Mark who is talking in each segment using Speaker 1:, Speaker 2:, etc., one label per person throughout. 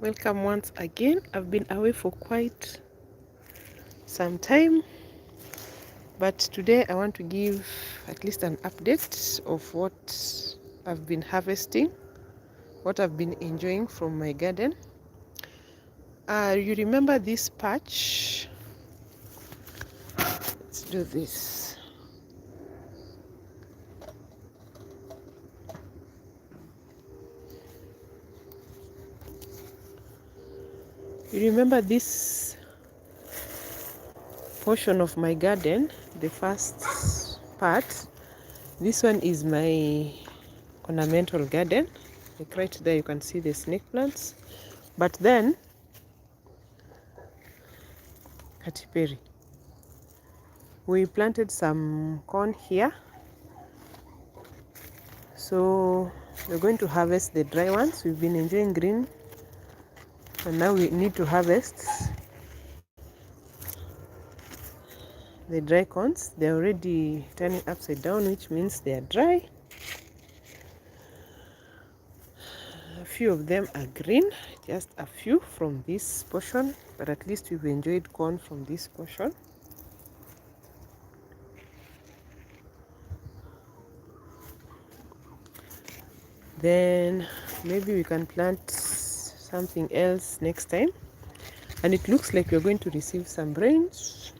Speaker 1: Welcome once again. I've been away for quite some time, but today I want to give at least an update of what I've been harvesting, what I've been enjoying from my garden. You remember this patch? Let's do this. You remember this portion of my garden, the first part? This one is my ornamental garden. Like right there you can see the snake plants, but then cowpeas, we planted some corn here, so we're going to harvest the dry ones. We've been enjoying green, and now we need to harvest the dry corns. They're already turning upside down, which means they are dry. A few of them are green, just a few from this portion, but at least we've enjoyed corn from this portion. Then maybe we can plant something else next time, and it looks like we're going to receive some rains.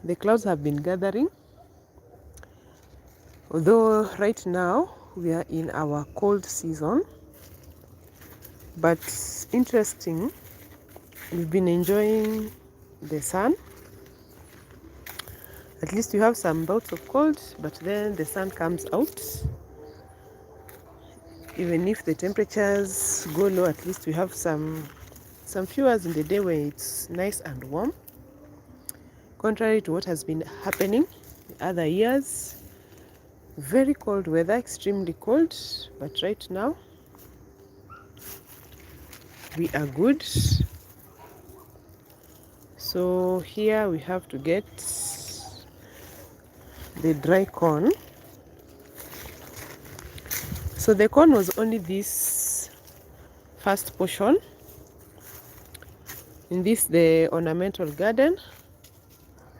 Speaker 1: The clouds have been gathering, although right now we are in our cold season, but interesting, we've been enjoying the sun. At least you have some bouts of cold, but then the sun comes out. Even if the temperatures go low, at least we have some few hours in the day where it's nice and warm, contrary to what has been happening the other years. Very cold weather, extremely cold, but right now we are good. So here we have to get the dry corn. So the corn was only this first portion in this, the ornamental garden.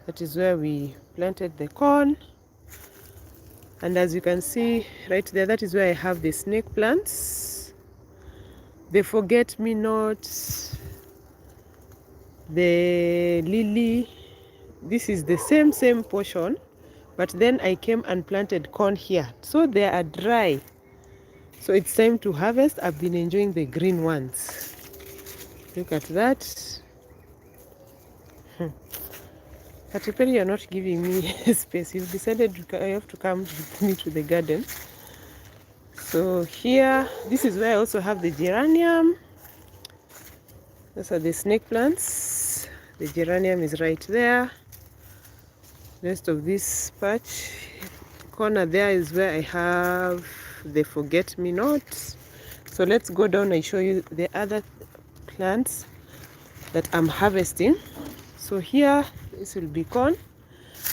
Speaker 1: That is where we planted the corn, and as you can see right there, that is where I have the snake plants, the forget-me-not, the lily. This is the same portion, but then I came and planted corn here, so they are dry. So it's time to harvest. I've been enjoying the green ones. Look at that. Cowpeas, you're not giving me space. You've decided you have to come with me to the garden. So here, this is where I also have the geranium. Those are the snake plants. The geranium is right there. Rest of this patch corner there is where I have the forget-me-not. So let's go down and show you the other plants that I'm harvesting. So here, this will be corn,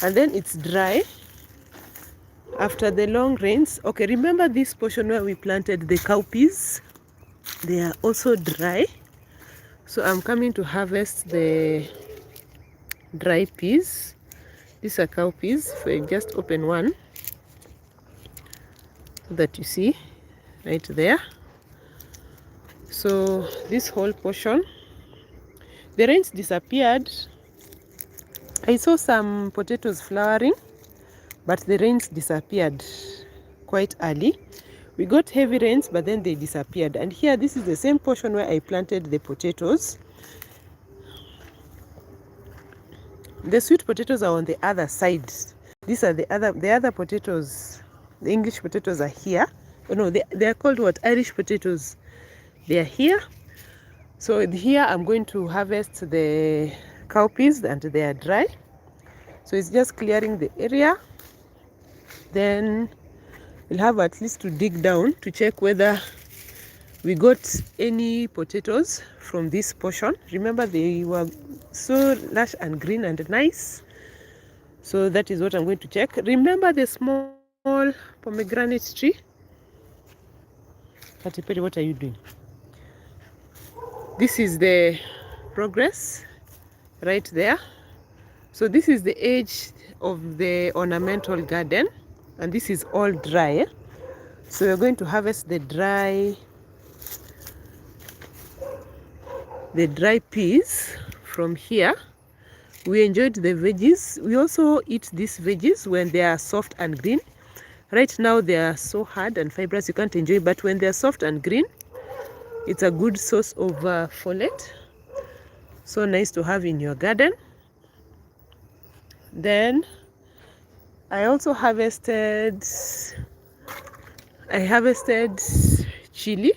Speaker 1: and then it's dry after the long rains. Okay, remember this portion where we planted the cowpeas? They are also dry. So I'm coming to harvest the dry peas. These are cowpeas. So I just open one so that you see right there. So this whole portion, the rains disappeared. I saw some potatoes flowering, but the rains disappeared quite early. We got heavy rains, but then they disappeared. And here, this is the same portion where I planted the potatoes. The sweet potatoes are on the other side. These are the other potatoes. The English potatoes are here. Oh no, they are called what? Irish potatoes. They are here. So here I'm going to harvest the cowpeas, and they are dry. So it's just clearing the area. Then we'll have at least to dig down to check whether we got any potatoes from this portion. Remember, they were so lush and green and nice. So that is what I'm going to check. Remember the small pomegranate tree? Katy Perry, what are you doing? This is the progress right there. So this is the edge of the ornamental garden, and this is all dry. So we're going to harvest the dry peas from here. We enjoyed the veggies. We also eat these veggies when they are soft and green. Right now they are so hard and fibrous you can't enjoy, but when they are soft and green, it's a good source of folate. So nice to have in your garden. Then I also harvested chili.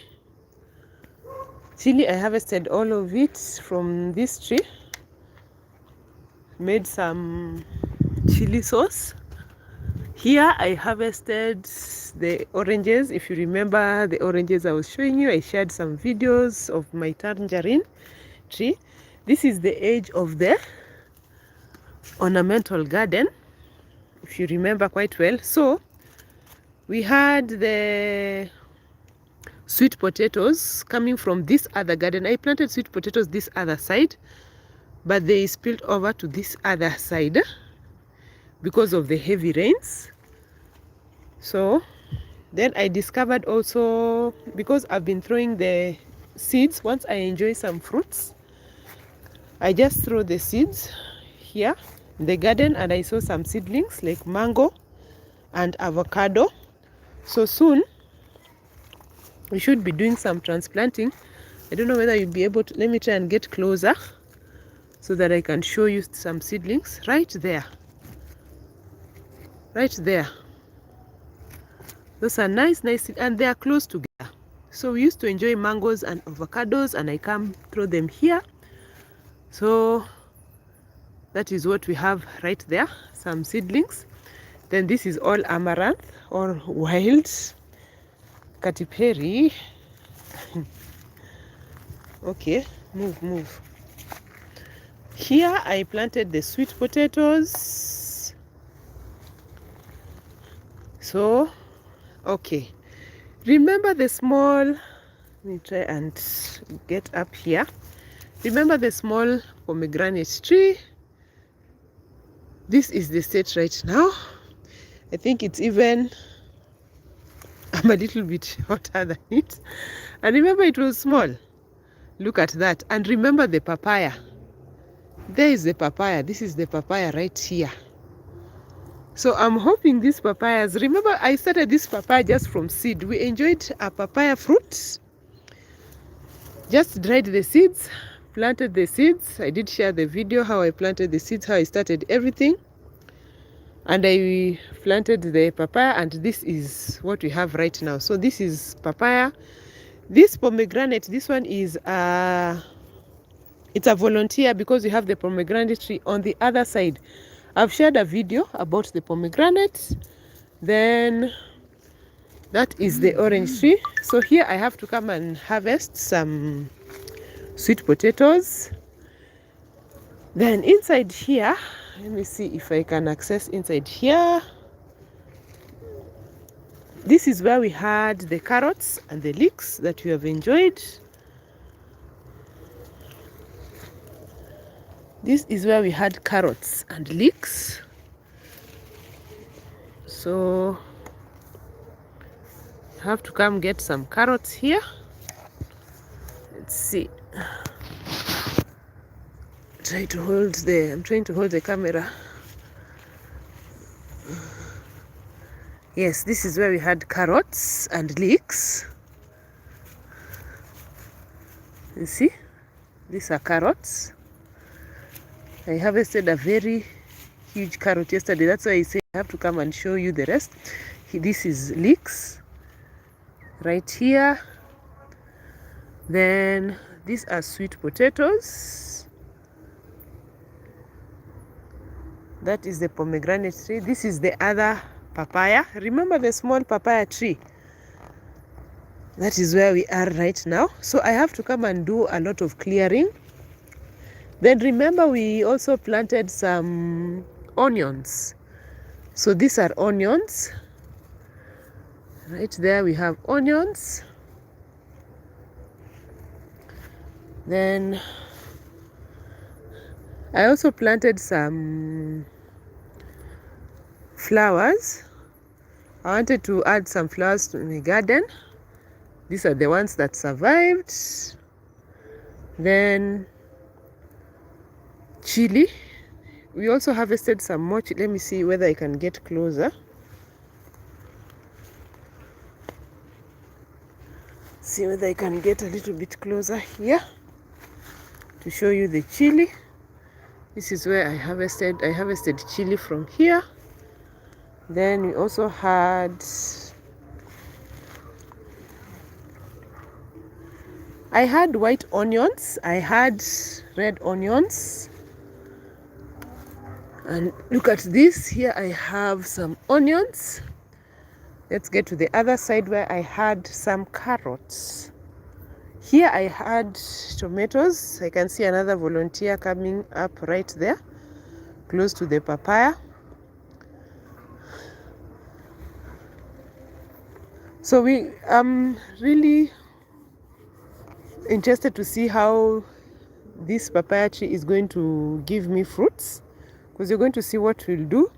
Speaker 1: I harvested all of it from this tree. Made some chili sauce. Here I harvested the oranges. If you remember the oranges I was showing you, I shared some videos of my tangerine tree. This is the edge of the ornamental garden, if you remember quite well. So we had the sweet potatoes coming from this other garden. I planted sweet potatoes this other side, but they spilled over to this other side because of the heavy rains. So then I discovered also, because I've been throwing the seeds, once I enjoy some fruits, I just throw the seeds here in the garden, and I saw some seedlings like mango and avocado. So soon we should be doing some transplanting. I don't know whether you'll be able to. Let me try and get closer so that I can show you some seedlings right there. Right there. Those are nice, and they are close together. So we used to enjoy mangoes and avocados, and I come throw them here. So that is what we have right there, some seedlings. Then this is all amaranth or wild Katy Perry. Okay, move. Here I planted the sweet potatoes. So, okay. Remember the small, let me try and get up here. Remember the small pomegranate tree? This is the state right now. I think it's even, I'm a little bit hotter than it. And remember, it was small. Look at that. And remember the papaya. There is the papaya. This is the papaya right here. So I'm hoping these papayas, remember I started this papaya just from seed. We enjoyed a papaya fruit. Just dried the seeds, planted the seeds. I did share the video how I planted the seeds, how I started everything. And I planted the papaya, and this is what we have right now. So this is papaya. This pomegranate, this one is it's a volunteer, because we have the pomegranate tree on the other side. I've shared a video about the pomegranate. Then that is the orange tree. So here I have to come and harvest some sweet potatoes. Then inside here, let me see if I can access inside here. This is where we had the carrots and the leeks that we have enjoyed. This is where we had carrots and leeks. So I have to come get some carrots here. Let's see. I'm trying to hold the camera. Yes, this is where we had carrots and leeks. You see, these are carrots. I harvested a very huge carrot yesterday. That's why I say I have to come and show you the rest. This is leeks right here. Then these are sweet potatoes. That is the pomegranate tree. This is the other papaya. Remember the small papaya tree? That is where we are right now. So I have to come and do a lot of clearing. Then remember, we also planted some onions. So these are onions. Right there we have onions. Then I also planted some flowers. I wanted to add some flowers to my garden. These are the ones that survived. Then chili. We also harvested some more. Let me see whether I can get closer. See whether I can get a little bit closer here to show you the chili. This is where I harvested chili from here. Then we also had, I had white onions, I had red onions, and look at this. Here I have some onions. Let's get to the other side where I had some carrots. Here I had tomatoes. I can see another volunteer coming up right there, close to the papaya. So we really interested to see how this papaya tree is going to give me fruits, because you're going to see what we'll do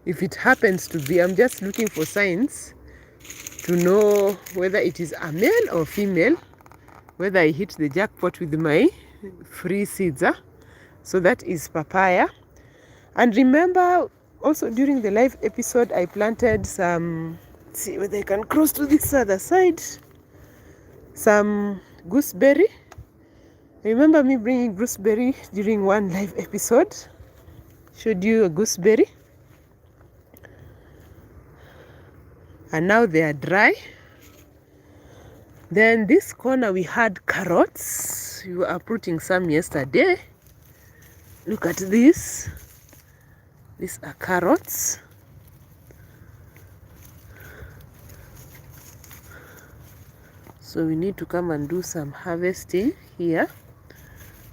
Speaker 1: if it happens to be. I'm just looking for signs to know whether it is a male or female, whether I hit the jackpot with my free seeds. So that is papaya. And remember also during the live episode I planted some, let's see whether I can cross to this other side, some gooseberry. Remember me bringing gooseberry during one live episode? Showed you a gooseberry. And now they are dry. Then this corner we had carrots. We were uprooting some yesterday. Look at this. These are carrots. So we need to come and do some harvesting here.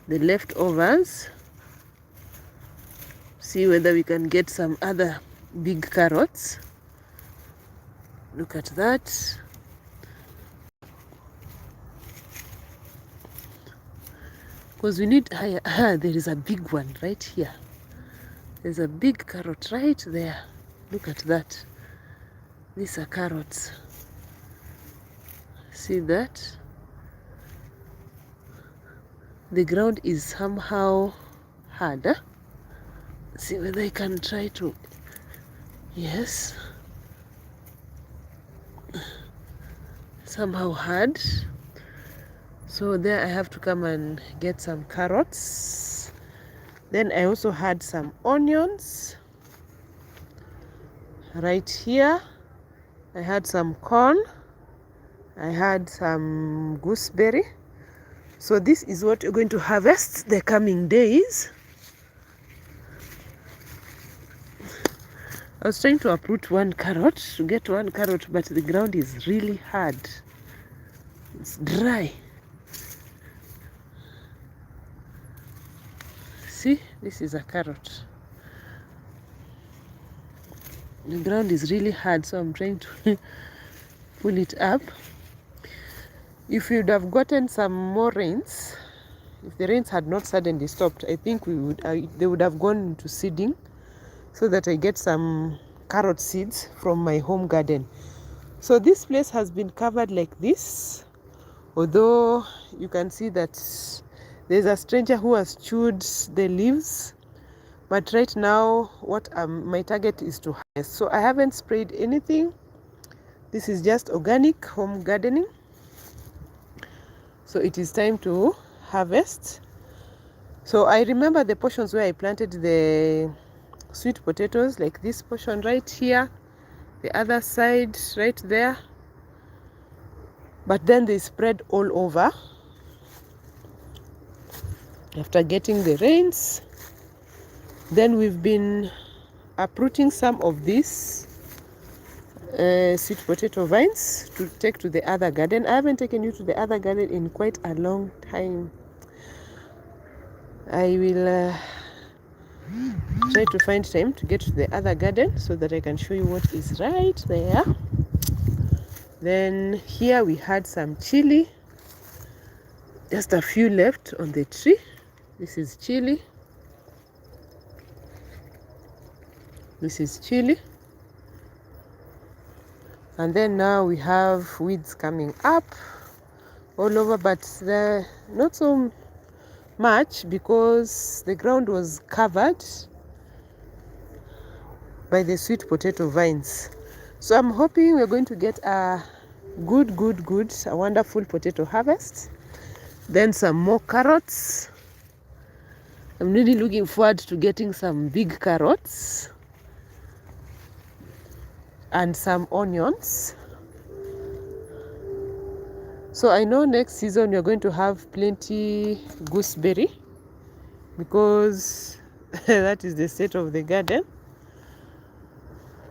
Speaker 1: The leftovers. See whether we can get some other big carrots. Look at that. Because we need, there is a big one right here. There's a big carrot right there. Look at that. These are carrots. See that? The ground is somehow hard. See whether I can try to, yes. Somehow hard. So there I have to come and get some carrots. Then I also had some onions right here. I had some corn. I had some gooseberry. So this is what we're going to harvest the coming days. I was trying to uproot one carrot, to get one carrot, but the ground is really hard. It's dry. See, this is a carrot. The ground is really hard, so I'm trying to pull it up. If we would have gotten some more rains, if the rains had not suddenly stopped, I think they would have gone into seeding, so that I get some carrot seeds from my home garden. So this place has been covered like this, although you can see that there's a stranger who has chewed the leaves. But right now what my target is to harvest. So I haven't sprayed anything. This is just organic home gardening. So it is time to harvest. So I remember the portions where I planted the sweet potatoes, like this portion right here, the other side right there, but then they spread all over after getting the rains. Then we've been uprooting some of these sweet potato vines to take to the other garden. I haven't taken you to the other garden in quite a long time. I will try to find time to get to the other garden so that I can show you what is right there. Then here we had some chili. Just a few left on the tree. This is chili. This is chili. And then now we have weeds coming up all over, but they're not so much because the ground was covered by the sweet potato vines. So I'm hoping we're going to get a a wonderful potato harvest. Then some more carrots. I'm really looking forward to getting some big carrots and some onions. So I know next season we're going to have plenty gooseberry because that is the state of the garden.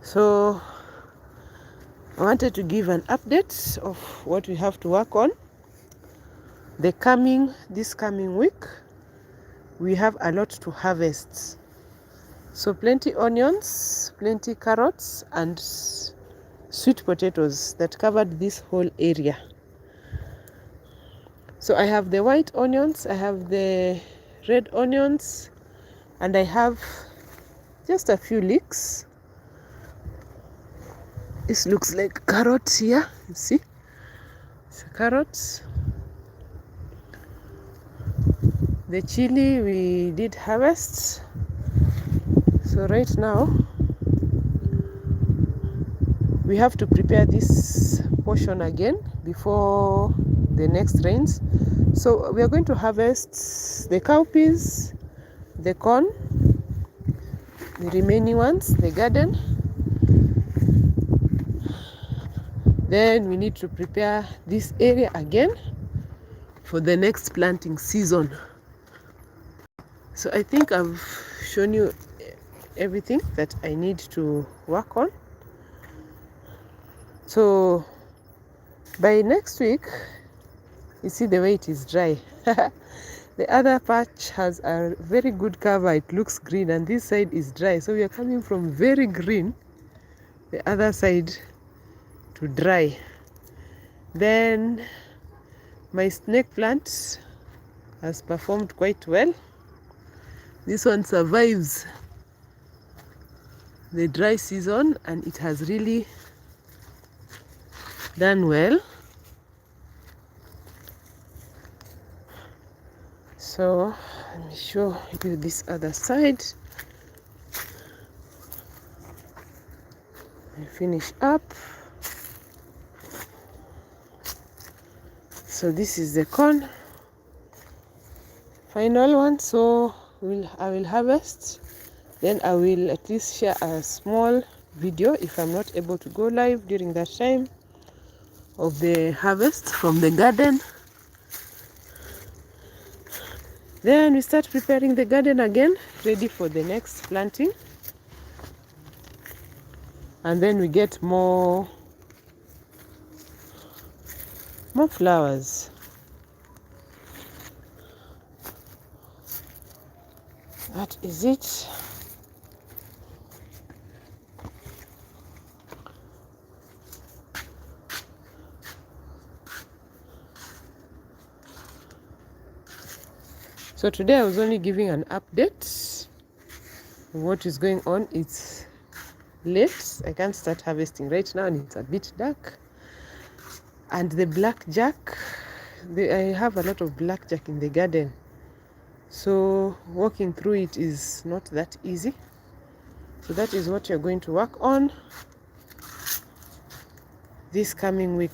Speaker 1: So I wanted to give an update of what we have to work on. This coming week, we have a lot to harvest. So plenty onions, plenty carrots, and sweet potatoes that covered this whole area. So I have the white onions, I have the red onions, and I have just a few leeks. This looks like carrots here, you see? It's carrots. The chili we did harvest. So right now, we have to prepare this portion again before the next rains. So we are going to harvest the cowpeas, the corn, the remaining ones, the garden. Then we need to prepare this area again for the next planting season. So I think I've shown you everything that I need to work on. So by next week, you see the way it is dry. The other patch has a very good cover. It looks green, and this side is dry. So we are coming from very green, the other side to dry. Then my snake plant has performed quite well. This one survives the dry season and it has really done well. So let me show you this other side. I finish up. So this is the corn, final one. So I will harvest, then I will at least share a small video if I'm not able to go live during that time of the harvest from the garden. Then we start preparing the garden again, ready for the next planting. And then we get more flowers. That is it. So today I was only giving an update of what is going on. It's late. I can't start harvesting right now and it's a bit dark. And the blackjack, I have a lot of blackjack in the garden. So walking through it is not that easy. So that is what you're going to work on this coming week.